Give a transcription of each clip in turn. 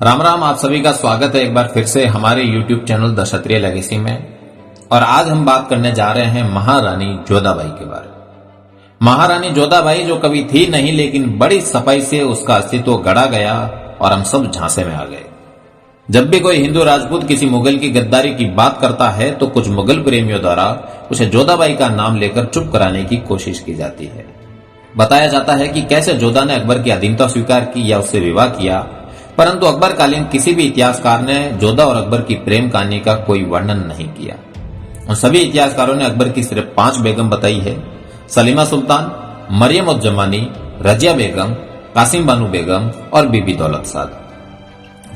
राम राम, आप सभी का स्वागत है एक बार फिर से हमारे YouTube channel the Kshatriya legacy में। और आज हम बात करने जा रहे हैं महारानी जोधाबाई के बारे में। महारानी जोधाबाई जो कभी थी नहीं, लेकिन बड़ी सफाई से उसका अस्तित्व गढ़ा गया और हम सब झांसे में आ गए। जब भी कोई हिंदू राजपूत किसी मुगल की गद्दारी की बात करता है तो कुछ मुगल प्रेमियों द्वारा उसे जोधाबाई का नाम लेकर चुप कराने की कोशिश की जाती है। बताया जाता है कि कैसे जोधा ने अकबर की अधीनता स्वीकार की या उससे विवाह किया, परंतु अकबर कालीन किसी भी इतिहासकार ने जोधा और अकबर की प्रेम कहानी का कोई वर्णन नहीं किया। उन सभी इतिहासकारों ने अकबर की सिर्फ 5 बेगम बताई है: सलीमा सुल्तान, मरियम उज जमानी, रजिया बेगम, कासिम बानू बेगम और बीबी दौलत साद।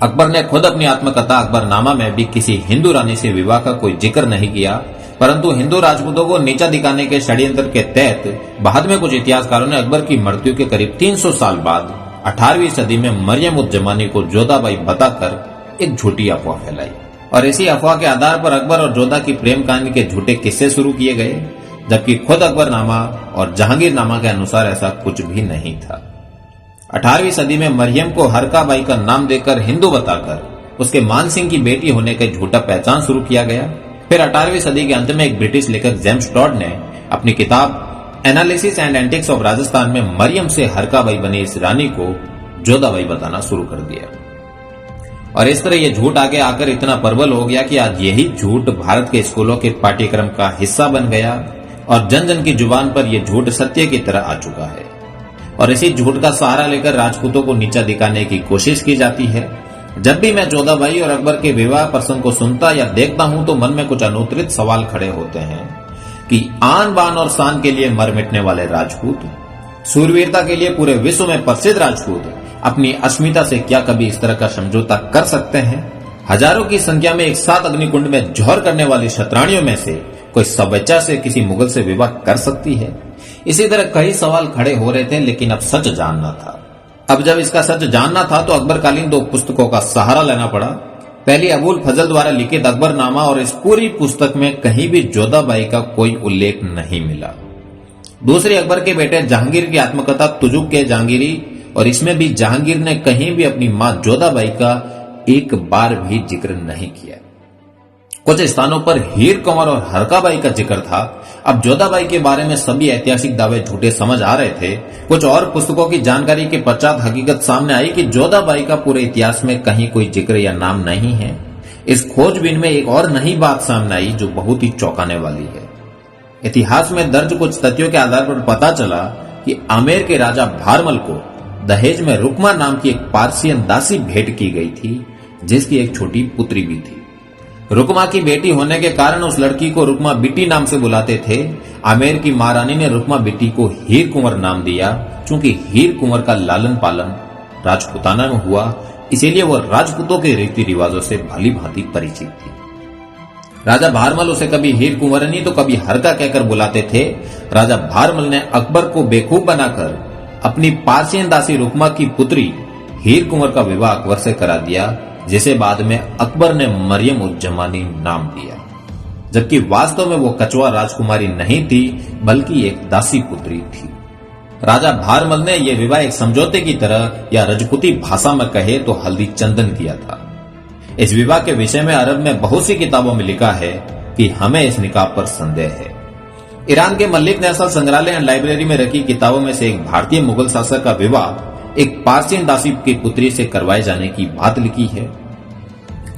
अकबर ने खुद अपनी आत्मकथा अकबरनामा में भी किसी हिंदू रानी से विवाह का कोई जिक्र नहीं किया, परंतु हिंदू राजपूतों को नीचा दिखाने के षड्यंत्र के तहत बाद में कुछ इतिहासकारों ने अकबर की मृत्यु के करीब 300 साल बाद 18वीं सदी में मरियम उज जमानी को जोधाबाई बताकर एक झूठी अफवाह फैलाई। और इसी अफवाह के आधार पर अकबर और जोधा की प्रेम कहानी के झूठे किस्से शुरू किए गए, जबकि खुद अकबरनामा और जहांगीरनामा के अनुसार ऐसा कुछ भी नहीं था। 18वीं सदी में मरियम को हरकाबाई का नाम देकर हिंदू बताकर उसके मानसिंह की बेटी होने का झूठा पहचान शुरू किया गया। फिर 18वीं सदी के अंत में एक ब्रिटिश लेखक जेम्स टॉड ने अपनी किताब analysis and antics of Rajasthan में मरियम से हरकाबाई बनी इस रानी को जोधाबाई बताना शुरू कर दिया। और इस तरह यह झूठ आगे आकर इतना प्रबल हो गया कि आज यही झूठ भारत के स्कूलों के पाठ्यक्रम का हिस्सा बन गया और जन जन की जुबान पर यह झूठ सत्य की तरह आ चुका है। और इसी झूठ का सहारा लेकर राजपूतों को नीचा दिखाने की कोशिश की जाती है। जब भी मैं जोधाबाई और अकबर के विवाह प्रसंग को सुनता या देखता हूं तो मन में कुछ अनुत्तरित सवाल खड़े होते हैं कि आन बान और शान के लिए मर मिटने वाले राजपूत, सूरवीरता के लिए पूरे विश्व में प्रसिद्ध राजपूत अपनी अस्मिता से क्या कभी इस तरह का समझौता कर सकते हैं? हजारों की संख्या में एक साथ अग्निकुंड में जौहर करने वाली क्षत्राणियों में से कोई स्वेच्छा से किसी मुगल से विवाह कर सकती है? इसी तरह कई सवाल खड़े हो रहे थे, लेकिन अब सच जानना था। अब जब इसका सच जानना था तो अकबरकालीन 2 पुस्तकों का सहारा लेना पड़ा। पहली अबुल फजल द्वारा लिखित अकबरनामा, और इस पूरी पुस्तक में कहीं भी जोधाबाई का कोई उल्लेख नहीं मिला। दूसरी अकबर के बेटे जहांगीर की आत्मकथा तुजुक के जहांगीरी, और इसमें भी जहांगीर ने कहीं भी अपनी मां जोधाबाई का एक बार भी जिक्र नहीं किया। कुछ स्थानों पर हीर कंवर और हरकाबाई का जिक्र था। अब जोधाबाई के बारे में सभी ऐतिहासिक दावे झूठे समझ आ रहे थे। कुछ और पुस्तकों की जानकारी के पश्चात हकीकत सामने आई कि जोधाबाई का पूरे इतिहास में कहीं कोई जिक्र या नाम नहीं है। इस खोजबीन में एक और नई बात सामने आई जो बहुत ही चौंकाने वाली है। इतिहास में दर्ज कुछ तथ्यों के आधार पर पता चला कि आमेर के राजा भारमल को दहेज में रुकमा नाम की एक पारसियन दासी भेंट की गई थी, जिसकी एक छोटी पुत्री भी थी। रुकमा की बेटी होने के कारण उस लड़की को रुकमा बिटी नाम से बुलाते थे। आमेर की महारानी ने रुकमा बिटी को हीर कुंवर नाम दिया, चूंकि हीर कुंवर का लालन पालन राजपुताना में हुआ, इसीलिए वह राजपूतों के रीति रिवाजों से भली भांति परिचित थी। राजा भारमल उसे कभी हीर कुंवरनी तो कभी हरका कहकर बुलाते थे। राजा भारमल ने अकबर को बेवकूफ बनाकर अपनी पारसियन दासी रुकमा की पुत्री हीर कुंवर का विवाह अकबर से करा दिया, जिसे बाद में अकबर ने मरियम उज जमानी नाम दिया, जबकि वास्तव में वो कछुआ राजकुमारी नहीं थी, बल्कि एक दासी पुत्री थी। राजा भारमल ने यह विवाह एक समझौते की तरह या रजपूती भाषा में कहे तो हल्दी चंदन किया था। इस विवाह के विषय में अरब में बहुत सी किताबों में लिखा है कि हमें इस निकाह पर संदेह है। ईरान के मल्लिक नेशनल संग्रहालय एंड लाइब्रेरी में रखी किताबों में से एक भारतीय मुगल शासक का विवाह एक पारसियन दासी की पुत्री से करवाए जाने की बात लिखी है।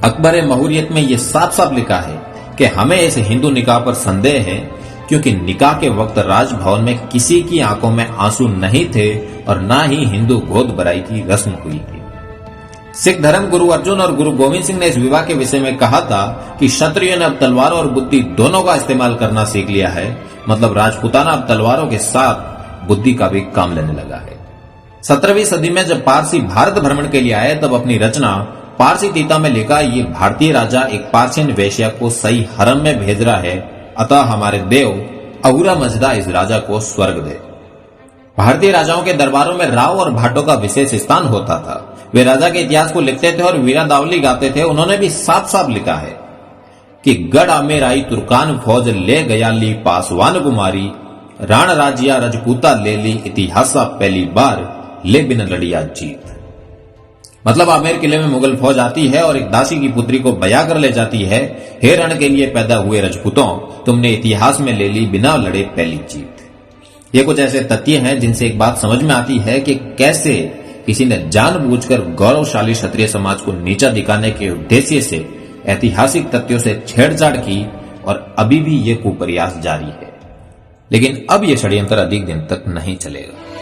अकबर महुरियत में यह साफ साफ लिखा है कि हमें इस हिंदू निकाह पर संदेह है, क्योंकि निकाह के वक्त राजभवन में किसी की आंखों में आंसू नहीं थे और न ही हिंदू गोद भराई की रस्म हुई थी। सिख धर्म गुरु अर्जुन और गुरु गोविंद सिंह ने इस विवाह के विषय में कहा था कि क्षत्रियों ने अब तलवारों और बुद्धि दोनों का इस्तेमाल करना सीख लिया है, मतलब राजपूताना अब तलवारों के साथ बुद्धि का भी काम लेने लगा है। 17वीं सदी में जब पारसी भारत भ्रमण के लिए आए तब अपनी रचना पारसी तीता में लिखा, ये भारतीय राजा एक पारसियन वेश्या को सही हरम में भेज रहा है, अतः हमारे देव अहुरा मजदा इस राजा को स्वर्ग दे। भारतीय राजाओं के दरबारों में राव और भाटों का विशेष स्थान होता था। वे राजा के इतिहास को लिखते थे और वीरादावली गाते थे। उन्होंने भी साफ साफ लिखा है कि गढ़ आमेर आई तुर्कान फौज ले गया ली पासवान कुमारी, राण राजिया रजपूता ले ली इतिहासा पहली बार ले बिन लड़िया जीत। मतलब आमेर किले में मुगल फौज आती है और एक दासी की पुत्री को बया कर ले जाती है। हे रण के लिए पैदा हुए रजपूतों, तुमने इतिहास में ले ली बिना लड़े पहली जीत। ये कुछ ऐसे तथ्य हैं जिनसे एक बात समझ में आती है कि कैसे किसी ने जानबूझकर गौरवशाली क्षत्रिय समाज को नीचा दिखाने के उद्देश्य से ऐतिहासिक तथ्यों से छेड़छाड़ की और अभी भी ये कुप्रयास जारी है। लेकिन अब यह षड्यंत्र अधिक दिन तक नहीं चलेगा।